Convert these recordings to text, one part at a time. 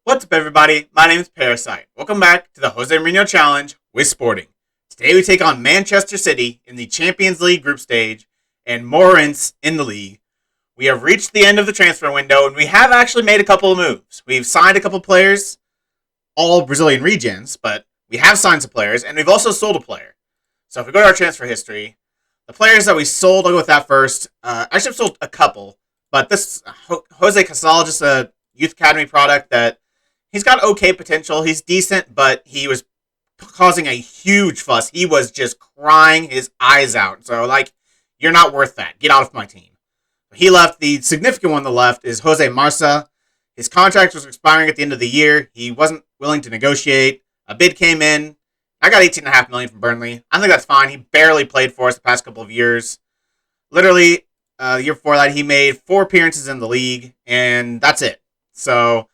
What's up, everybody? My name is Parasite. Welcome back to the Jose Mourinho Challenge with Sporting. Today we take on Manchester City in the Champions League group stage and Moreirense in the league. We have reached the end of the transfer window and we have actually made a couple of moves. We've signed a couple of players, all Brazilian regions, but we have signed some players and we've also sold a player. So if we go to our transfer history, the players that we sold, I'll go with that first. Actually, I've sold a couple, but this Jose Alvalade, just a youth academy product that he's got okay potential. He's decent, but he was causing a huge fuss. He was just crying his eyes out. So, you're not worth that. Get out of my team. He left. The significant one on the left is Jose Marsa. His contract was expiring at the end of the year. He wasn't willing to negotiate. A bid came in. I got $18.5 million from Burnley. I think that's fine. He barely played for us the past couple of years. Literally, the year before that, he made 4 appearances in the league, and that's it. So,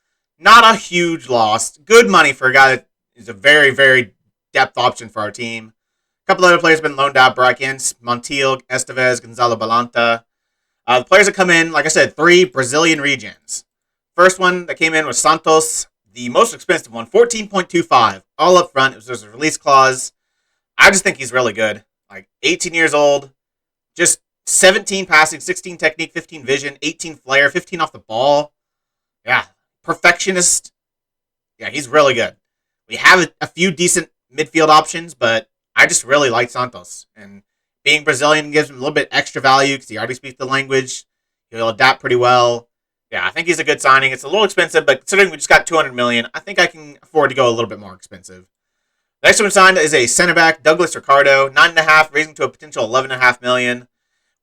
not a huge loss. Good money for a guy that is a very, very depth option for our team. A couple other players have been loaned out. Brackens, Montiel, Estevez, Gonzalo Balanta. The players that come in, like I said, 3 Brazilian regions. First one that came in was Santos, the most expensive one, 14.25, all up front. It was just a release clause. I just think he's really good. 18 years old, just 17 passing, 16 technique, 15 vision, 18 flair, 15 off the ball. Yeah, perfectionist. Yeah, he's really good. We have a few decent midfield options, but I just really like Santos. And being Brazilian gives him a little bit extra value because he already speaks the language. He'll adapt pretty well. Yeah, I think he's a good signing. It's a little expensive, but considering we just got $200 million, I think I can afford to go a little bit more expensive. The next one signed is a center back, Douglas Ricardo, 9.5, raising to a potential $11.5 million.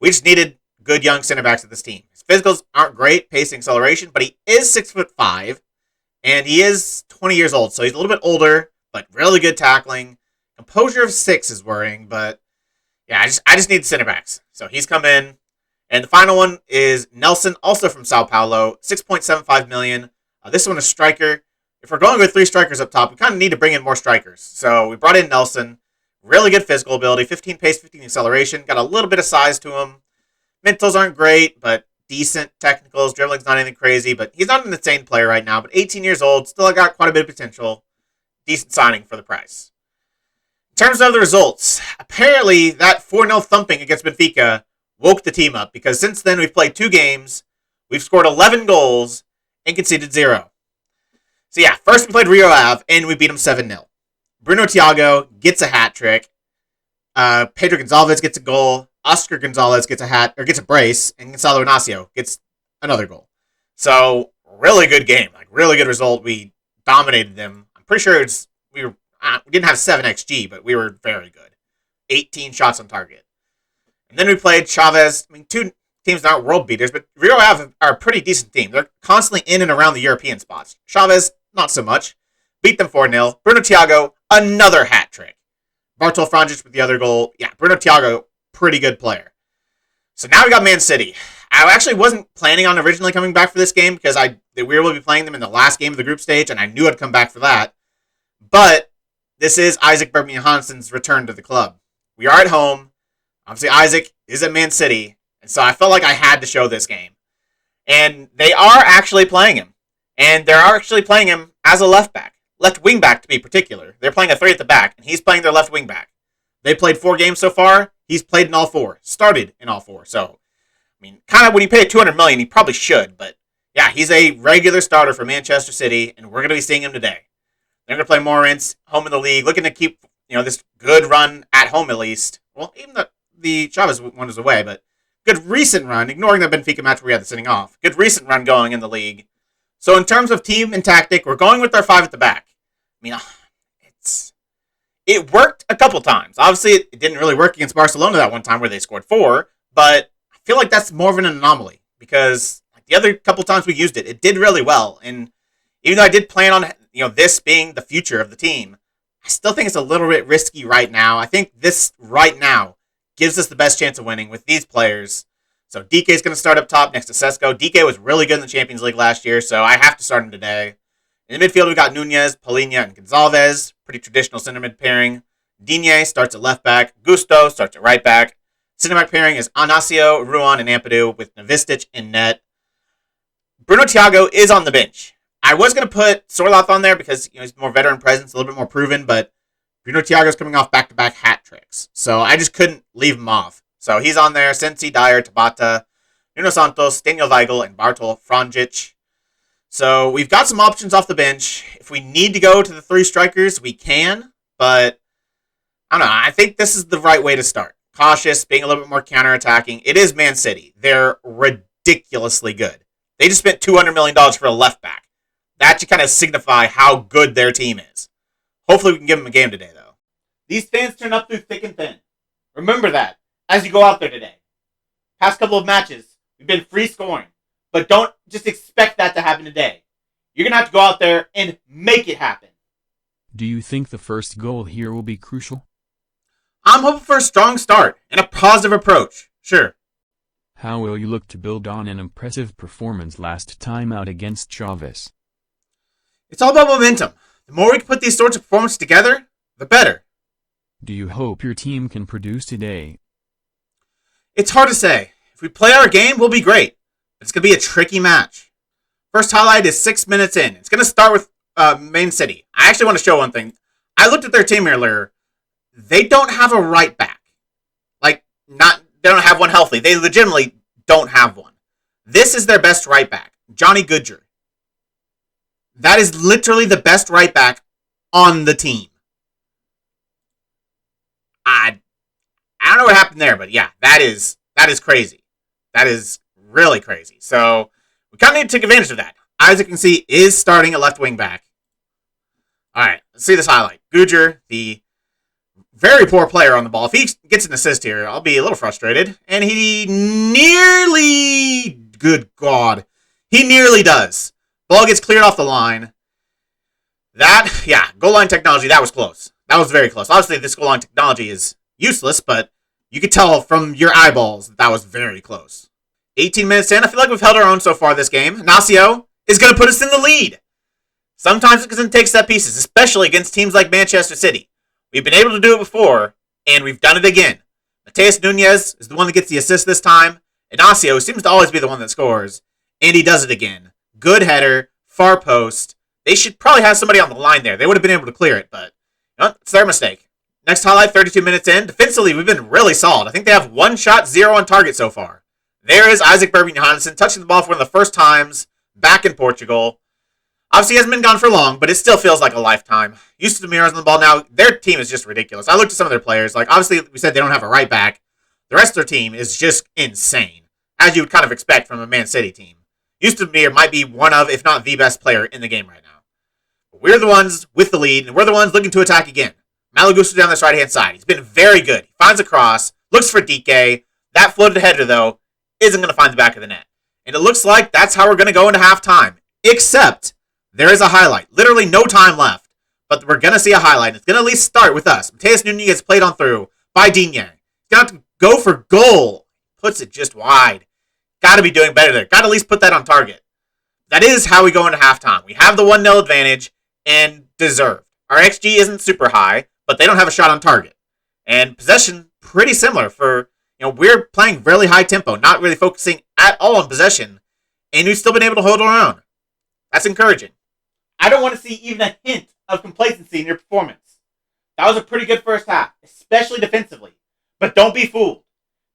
We just needed good young center backs at this team. His physicals aren't great, pace and acceleration, but he is 6'5", and he is 20 years old, so he's a little bit older, but really good tackling. Composure of 6 is worrying, but yeah, I just need center backs. So he's come in. And the final one is Nelson, also from Sao Paulo, $6.75 million. This one is striker. If we're going with 3 strikers up top, we kind of need to bring in more strikers. So we brought in Nelson. Really good physical ability, 15 pace, 15 acceleration. Got a little bit of size to him. Mentals aren't great, but decent technicals. Dribbling's not anything crazy, but he's not an insane player right now. But 18 years old, still got quite a bit of potential. Decent signing for the price. In terms of the results, apparently that 4-0 thumping against Benfica woke the team up, because since then we've played 2 games, we've scored 11 goals, and conceded 0. So yeah, first we played Rio Ave, and we beat them 7-0. Bruno Thiago gets a hat trick. Pedro Gonçalves gets a goal. Oscar Gonzalez gets a brace, and Gonçalo Inácio gets another goal. So really good game, really good result. We dominated them. I'm pretty sure we didn't have 7 xG, but we were very good. 18 shots on target. And then we played Chavez. 2 teams aren't world beaters, but Rio Ave are a pretty decent team. They're constantly in and around the European spots. Chavez, not so much. Beat them 4-0. Bruno Thiago, another hat trick. Bartol Franjic with the other goal. Yeah, Bruno Thiago, pretty good player. So now we got Man City. I actually wasn't planning on originally coming back for this game because we were going to be playing them in the last game of the group stage, and I knew I'd come back for that. But this is Isak Bergmann Johannsson's return to the club. We are at home. Obviously, Isaac is at Man City, and so I felt like I had to show this game. And they are actually playing him. And they're actually playing him as a left back. Left wing back, to be particular. They're playing a 3 at the back, and he's playing their left wing back. They played 4 games so far. He's played in all 4. Started in all 4. So, kind of when you pay $200 million, he probably should. But, yeah, he's a regular starter for Manchester City, and we're going to be seeing him today. They're going to play Moreirense, home in the league, looking to keep this good run at home at least. Well, even the Chavez one is away, but good recent run, ignoring the Benfica match where we had the sitting off. Good recent run going in the league. So in terms of team and tactic, we're going with our 5 at the back. It worked a couple times. Obviously, it didn't really work against Barcelona that one time where they scored 4, but I feel like that's more of an anomaly because the other couple times we used it, it did really well. And even though I did plan on this being the future of the team, I still think it's a little bit risky right now. I think this right now gives us the best chance of winning with these players. So DK is going to start up top next to Sesko. DK was really good in the Champions League last year, so I have to start him today. In the midfield, we got Nunez, Palhinha, and Gonçalves. Pretty traditional center mid pairing. Digne starts at left back. Gusto starts at right back. Center back pairing is Inácio, Ruan, and Ampadu with Novistich in net. Bruno Thiago is on the bench. I was going to put Sorloth on there because he's more veteran presence, a little bit more proven, but Bruno Thiago's coming off back-to-back hat tricks. So I just couldn't leave him off. So he's on there. Sensi, Dyer, Tabata, Nuno Santos, Daniel Weigl, and Bartol Franjic. So we've got some options off the bench. If we need to go to the 3 strikers, we can. But I don't know. I think this is the right way to start. Cautious, being a little bit more counterattacking. It is Man City. They're ridiculously good. They just spent $200 million for a left back. That should kind of signify how good their team is. Hopefully we can give them a game today, though. These fans turn up through thick and thin. Remember that as you go out there today. Past couple of matches, we've been free scoring. But don't just expect that to happen today. You're going to have to go out there and make it happen. Do you think the first goal here will be crucial? I'm hoping for a strong start and a positive approach. Sure. How will you look to build on an impressive performance last time out against Chaves? It's all about momentum. The more we can put these sorts of performances together, the better. Do you hope your team can produce today? It's hard to say. If we play our game, we'll be great. It's going to be a tricky match. First highlight is 6 minutes in. It's going to start with Man City. I actually want to show one thing. I looked at their team earlier. They don't have a right back. They don't have one healthy. They legitimately don't have one. This is their best right back, Johnny Goodger. That is literally the best right back on the team. I don't know what happened there, but yeah, that is crazy. That is really crazy. So we kind of need to take advantage of that. As you can see, is starting a left wing back. All right, let's see this highlight. Goodger, the very poor player on the ball. If he gets an assist here, I'll be a little frustrated. And he nearly, good God, he nearly does. Ball gets cleared off the line. Goal line technology, that was close. That was very close. Obviously, this goal line technology is useless, but you could tell from your eyeballs that was very close. 18 minutes in, I feel like we've held our own so far this game. Inacio is going to put us in the lead. Sometimes it doesn't take set pieces, especially against teams like Manchester City. We've been able to do it before, and we've done it again. Mateus Nunes is the one that gets the assist this time. Inacio seems to always be the one that scores, and he does it again. Good header, far post. They should probably have somebody on the line there. They would have been able to clear it, but it's their mistake. Next highlight, 32 minutes in. Defensively, we've been really solid. I think they have 1 shot, 0 on target so far. There is Isak Bergmann Johannesson touching the ball for one of the first times back in Portugal. Obviously, he hasn't been gone for long, but it still feels like a lifetime. Used to the mirrors on the ball now. Their team is just ridiculous. I looked at some of their players. Obviously, we said they don't have a right back. The rest of their team is just insane, as you would kind of expect from a Man City team. Used to be or might be one of, if not the best player in the game right now. But we're the ones with the lead, and we're the ones looking to attack again. Malagusto down this right-hand side. He's been very good. He finds a cross, looks for DK. That floated header, though, isn't going to find the back of the net. And it looks like that's how we're going to go into halftime. Except there is a highlight. Literally no time left. But we're going to see a highlight. It's going to at least start with us. Mateus Nunes gets played on through by Digne. He's going to have to go for goal. Puts it just wide. Got to be doing better there. Got to at least put that on target. That is how we go into halftime. We have the 1-0 advantage and deserved. Our XG isn't super high, but they don't have a shot on target. And possession, pretty similar for, we're playing really high tempo, not really focusing at all on possession, and we've still been able to hold our own. That's encouraging. I don't want to see even a hint of complacency in your performance. That was a pretty good first half, especially defensively. But don't be fooled.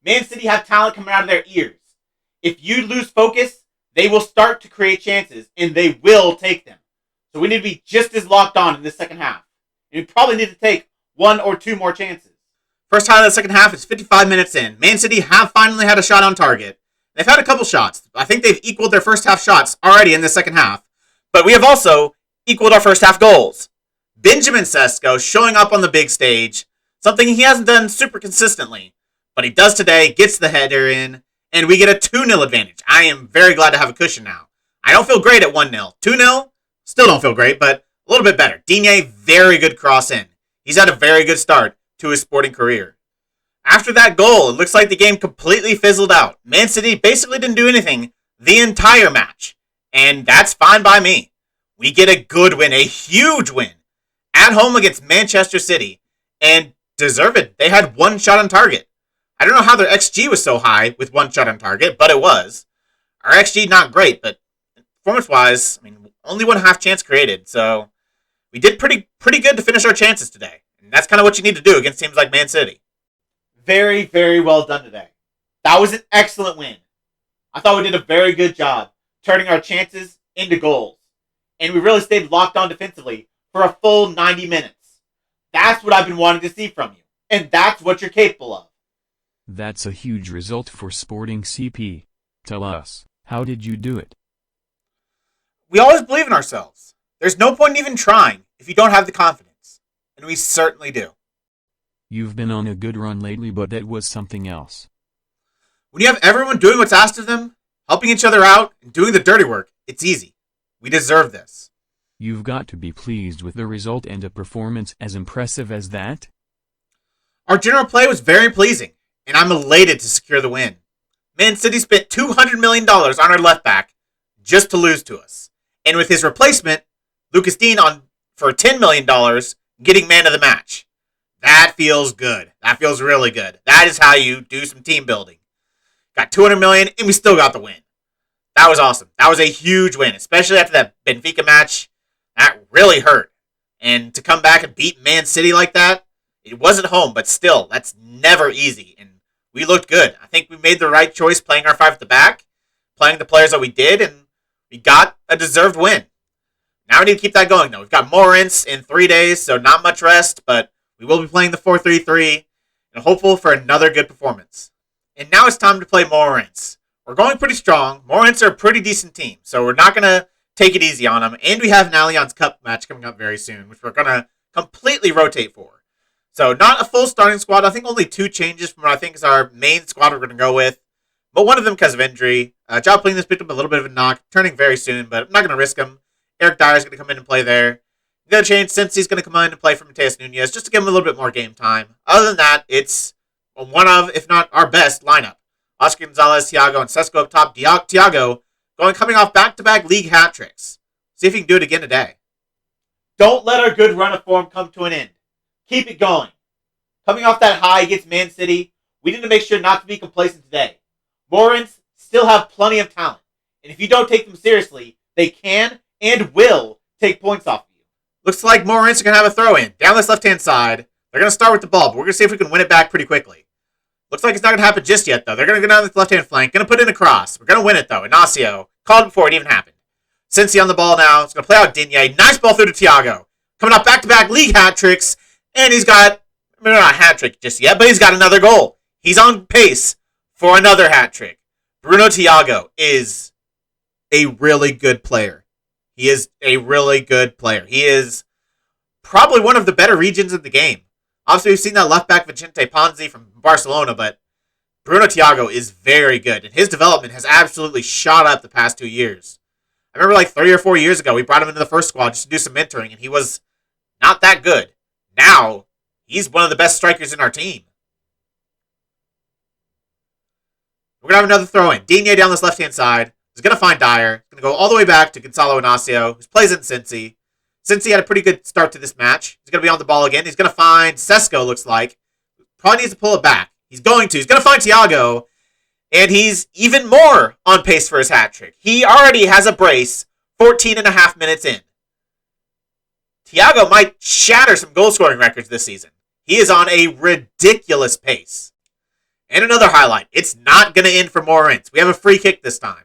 Man City have talent coming out of their ears. If you lose focus, they will start to create chances, and they will take them. So we need to be just as locked on in this second half. And we probably need to take 1 or 2 more chances. First highlight of the second half is 55 minutes in. Man City have finally had a shot on target. They've had a couple shots. I think they've equaled their first half shots already in the second half. But we have also equaled our first half goals. Benjamin Sesko showing up on the big stage. Something he hasn't done super consistently. But he does today, gets the header in, and we get a 2-0 advantage. I am very glad to have a cushion now. I don't feel great at 1-0. 2-0, still don't feel great, but a little bit better. Digne, very good cross in. He's had a very good start to his sporting career. After that goal, it looks like the game completely fizzled out. Man City basically didn't do anything the entire match, and that's fine by me. We get a good win, a huge win, at home against Manchester City, and deserve it. They had 1 shot on target. I don't know how their XG was so high with 1 shot on target, but it was. Our XG not great, but performance-wise, Only one half chance created, so we did pretty good to finish our chances today. And that's kind of what you need to do against teams like Man City. Very, very well done today. That was an excellent win. I thought we did a very good job turning our chances into goals. And we really stayed locked on defensively for a full 90 minutes. That's what I've been wanting to see from you. And that's what you're capable of. That's a huge result for Sporting CP. Tell us, how did you do it? We always believe in ourselves. There's no point in even trying if you don't have the confidence. And we certainly do. You've been on a good run lately, but that was something else. When you have everyone doing what's asked of them, helping each other out, and doing the dirty work, it's easy. We deserve this. You've got to be pleased with the result, and a performance as impressive as that? Our general play was very pleasing, and I'm elated to secure the win. Man City spent $200 million on our left back just to lose to us. And with his replacement, Lucas Dean, for $10 million, getting man of the match. That feels good. That feels really good. That is how you do some team building. Got $200 million, and we still got the win. That was awesome. That was a huge win, especially after that Benfica match. That really hurt. And to come back and beat Man City like that, it wasn't home, but still, that's never easy. And we looked good. I think we made the right choice playing our five at the back, playing the players that we did, and we got a deserved win. Now we need to keep that going, though. We've got Moreirense in 3 days, so not much rest, but we will be playing the 4-3-3 and hopeful for another good performance. And now it's time to play Moreirense. We're going pretty strong. Moreirense are a pretty decent team, so we're not going to take it easy on them. And we have an Allianz Cup match coming up very soon, which we're going to completely rotate for. So not a full starting squad. I think only 2 changes from what I think is our main squad we're going to go with. But one of them because of injury. Job Plingus picked up a little bit of a knock, turning very soon, but I'm not going to risk him. Eric Dyer's going to come in and play there. The other change, since he's going to come in and play for Mateus Nunes, just to give him a little bit more game time. Other than that, it's one of, if not our best, lineup. Oscar Gonzalez, Thiago, and Sesko up top. Thiago coming off back-to-back league hat tricks. See if he can do it again today. Don't let our good run of form come to an end. Keep it going. Coming off that high against Man City, we need to make sure not to be complacent today. Moreirense still have plenty of talent. And if you don't take them seriously, they can and will take points off of you. Looks like Moreirense are going to have a throw-in down this left-hand side. They're going to start with the ball, but we're going to see if we can win it back pretty quickly. Looks like it's not going to happen just yet, though. They're going to go down the left-hand flank. Going to put in a cross. We're going to win it, though. Inacio called before it even happened. Cincy on the ball now. It's going to play out Digne. Nice ball through to Thiago. Coming off back-to-back league hat tricks. And he's got, not a hat trick just yet, but he's got another goal. He's on pace for another hat trick. Bruno Thiago is a really good player. He is a really good player. He is probably one of the better regions in the game. Obviously, we've seen that left back Vicente Ponzi from Barcelona, but Bruno Thiago is very good, and his development has absolutely shot up the past 2 years. I remember like 3 or 4 years ago, we brought him into the first squad just to do some mentoring, and he was not that good. Now, he's one of the best strikers in our team. We're going to have another throw-in. Digne down this left-hand side. He's going to find Dyer. He's going to go all the way back to Gonzalo Inacio, who plays in Cincy. Cincy had a pretty good start to this match. He's going to be on the ball again. He's going to find Sesko, looks like. Probably needs to pull it back. He's going to. He's going to find Thiago. And he's even more on pace for his hat trick. He already has a brace 14 and a half minutes in. Thiago might shatter some goal-scoring records this season. He is on a ridiculous pace. And another highlight. It's not going to end for Moreirense. We have a free kick this time.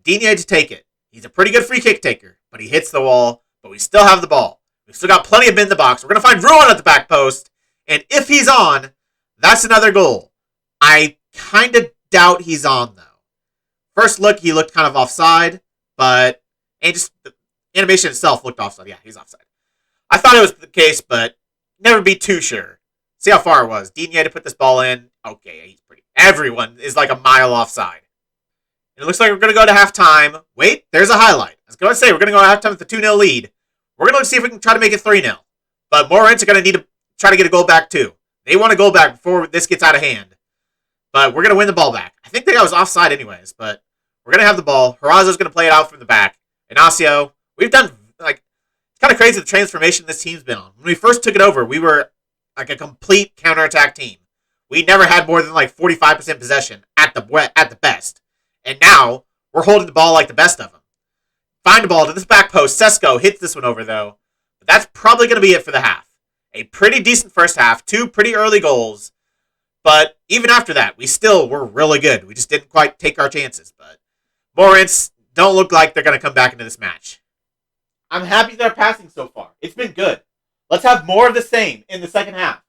Digne to take it. He's a pretty good free kick taker, but he hits the wall. But we still have the ball. We've still got plenty of men in the box. We're going to find Ruan at the back post. And if he's on, that's another goal. I kind of doubt he's on, though. First look, he looked kind of offside. And just the animation itself looked offside. Yeah, he's offside. I thought it was the case, but never be too sure. See how far it was. Digne to put this ball in. Okay, he's pretty. Everyone is like a mile offside. And it looks like we're going to go to halftime. Wait, there's a highlight. I was going to say, we're going to go to halftime with a 2-0 lead. We're going to see if we can try to make it 3-0. But Moreirense are going to need to try to get a goal back, too. They want a goal back before this gets out of hand. But we're going to win the ball back. I think that was offside anyways, but we're going to have the ball. Horazo's going to play it out from the back. Inacio, we've done, it's kind of crazy the transformation this team's been on. When we first took it over, we were like a complete counterattack team. We never had more than 45% possession at the best. And now, we're holding the ball like the best of them. Find the ball to this back post. Sesko hits this one over, though. But that's probably going to be it for the half. A pretty decent first half. 2 pretty early goals. But even after that, we still were really good. We just didn't quite take our chances. But Moreirense don't look like they're going to come back into this match. I'm happy they're passing so far. It's been good. Let's have more of the same in the second half.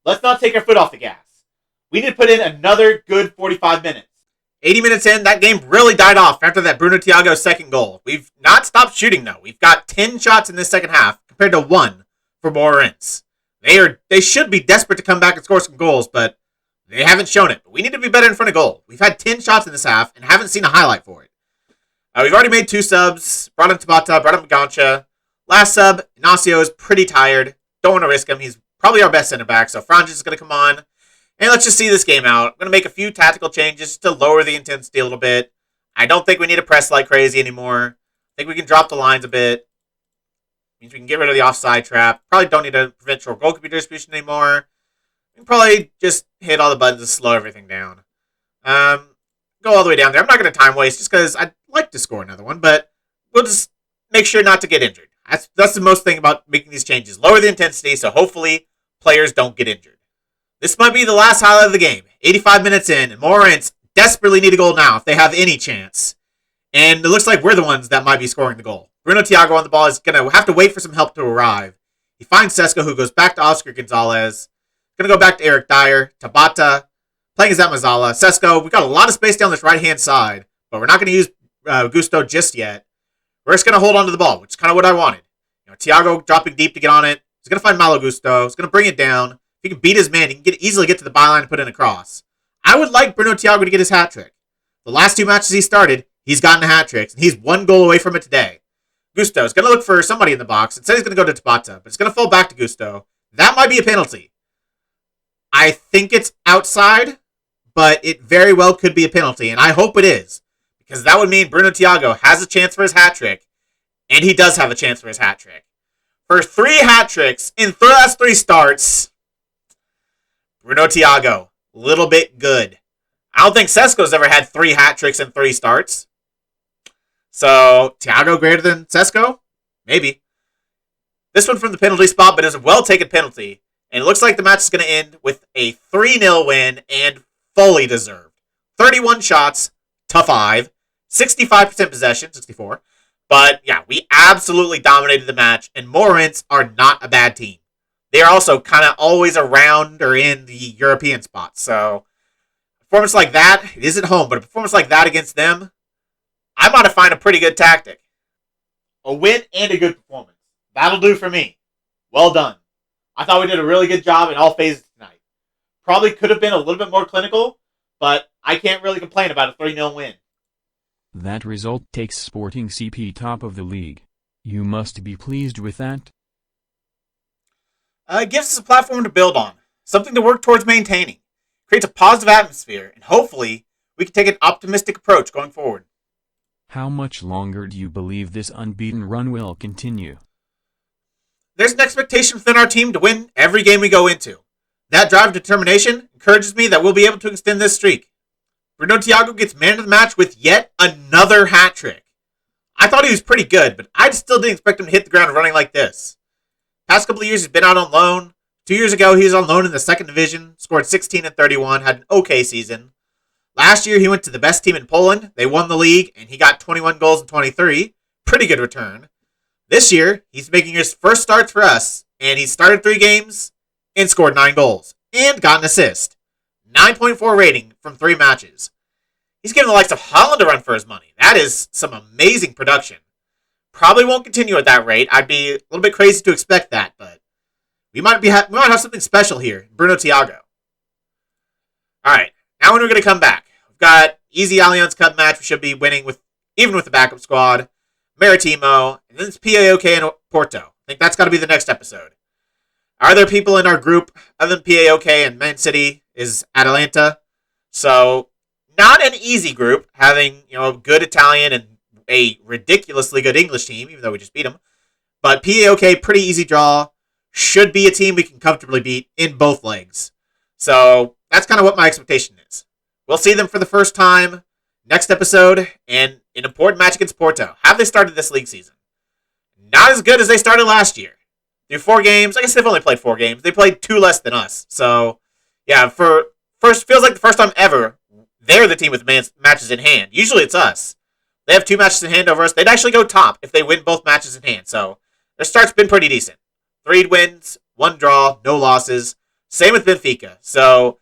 Let's not take our foot off the gas. We need to put in another good 45 minutes. 80 minutes in, that game really died off after that Bruno Thiago second goal. We've not stopped shooting, though. We've got 10 shots in this second half compared to 1 for Moreirense. They should be desperate to come back and score some goals, but they haven't shown it. But we need to be better in front of goal. We've had 10 shots in this half and haven't seen a highlight for it. We've already made 2 subs. Brought in Tabata, brought in Gancha. Last sub, Ignacio is pretty tired. Don't want to risk him. He's probably our best center back, so Francis is going to come on. And let's just see this game out. I'm going to make a few tactical changes to lower the intensity a little bit. I don't think we need to press like crazy anymore. I think we can drop the lines a bit. Means we can get rid of the offside trap. Probably don't need to prevent short goal distribution anymore. We can probably just hit all the buttons to slow everything down. Go all the way down there. I'm not going to time waste just because I'd like to score another one, but we'll just make sure not to get injured. That's the most thing about making these changes. Lower the intensity so hopefully players don't get injured. This might be the last highlight of the game. 85 minutes in, and Moreirense desperately need a goal now if they have any chance. And it looks like we're the ones that might be scoring the goal. Bruno Thiago on the ball is going to have to wait for some help to arrive. He finds Sesko, who goes back to Oscar Gonzalez. Going to go back to Eric Dyer. Tabata, playing as that Mazzala. Sesko, we've got a lot of space down this right-hand side, but we're not going to use Gusto just yet. We're just going to hold on to the ball, which is kind of what I wanted. Thiago dropping deep to get on it. He's going to find Malo Gusto. He's going to bring it down. If he can beat his man, he can easily get to the byline and put in a cross. I would like Bruno Thiago to get his hat trick. The last 2 matches he started, he's gotten a hat trick, and he's 1 goal away from it today. Gusto is going to look for somebody in the box. It says he's going to go to Tabata, but it's going to fall back to Gusto. That might be a penalty. I think it's outside, but it very well could be a penalty, and I hope it is, because that would mean Bruno Thiago has a chance for his hat trick, and he does have a chance for his hat trick. For 3 hat tricks in the last 3 starts, Bruno Thiago, a little bit good. I don't think Sesko's ever had 3 hat tricks in 3 starts. So, Thiago greater than Sesko? Maybe. This one from the penalty spot, but it's a well-taken penalty. And it looks like the match is going to end with a 3-0 win, and fully deserved. 31 shots to 5. 65% possession, 64. But, yeah, we absolutely dominated the match, and Moreirense are not a bad team. They are also kind of always around or in the European spots. So, a performance like that, it is at home, but a performance like that against them, I might have found a pretty good tactic. A win and a good performance. That'll do for me. Well done. I thought we did a really good job in all phases tonight. Probably could have been a little bit more clinical, but I can't really complain about a 3-0 win. That result takes Sporting CP top of the league. You must be pleased with that. It gives us a platform to build on, something to work towards maintaining, creates a positive atmosphere, and hopefully we can take an optimistic approach going forward. How much longer do you believe this unbeaten run will continue? There's an expectation within our team to win every game we go into. That drive and determination encourages me that we'll be able to extend this streak. Bruno Thiago gets man of the match with yet another hat trick. I thought he was pretty good, but I still didn't expect him to hit the ground running like this. Past couple of years, he's been out on loan. 2 years ago, he was on loan in the second division, scored 16 and 31, had an okay season. Last year, he went to the best team in Poland. They won the league, and he got 21 goals in 23. Pretty good return. This year, he's making his first starts for us, and he started 3 games and scored 9 goals, and got an assist. 9.4 rating from 3 matches. He's giving the likes of Holland a run for his money. That is some amazing production. Probably won't continue at that rate. I'd be a little bit crazy to expect that, but we might have something special here. Bruno Thiago. All right, now when we're going to come back. We've got easy Allianz Cup match. We should be winning even with the backup squad. Maritimo, and then it's PAOK and Porto. I think that's got to be the next episode. Are there people in our group other than PAOK and Man City is Atalanta? So not an easy group, having a good Italian and a ridiculously good English team, even though we just beat them. But PAOK, pretty easy draw. Should be a team we can comfortably beat in both legs. So that's kind of what my expectation is. We'll see them for the first time next episode, and an important match against Porto. Have they started this league season? Not as good as they started last year. Through 4 games, I guess they've only played 4 games. They played 2 less than us. So, yeah, feels like the first time ever they're the team with matches in hand. Usually it's us. They have 2 matches in hand over us. They'd actually go top if they win both matches in hand. So, their start's been pretty decent. 3 wins, 1 draw, no losses. Same with Benfica. So,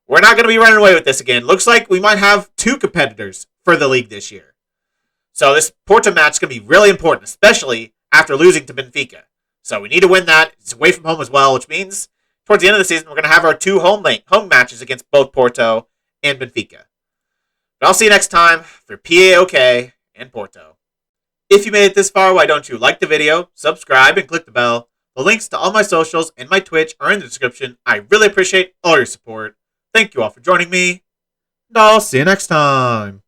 we're not going to be running away with this again. Looks like we might have 2 competitors for the league this year. So, this Porto match is going to be really important, especially after losing to Benfica. So we need to win that. It's away from home as well, which means towards the end of the season, we're going to have our 2 home matches against both Porto and Benfica. But I'll see you next time for PAOK and Porto. If you made it this far, why don't you like the video, subscribe, and click the bell. The links to all my socials and my Twitch are in the description. I really appreciate all your support. Thank you all for joining me, and I'll see you next time.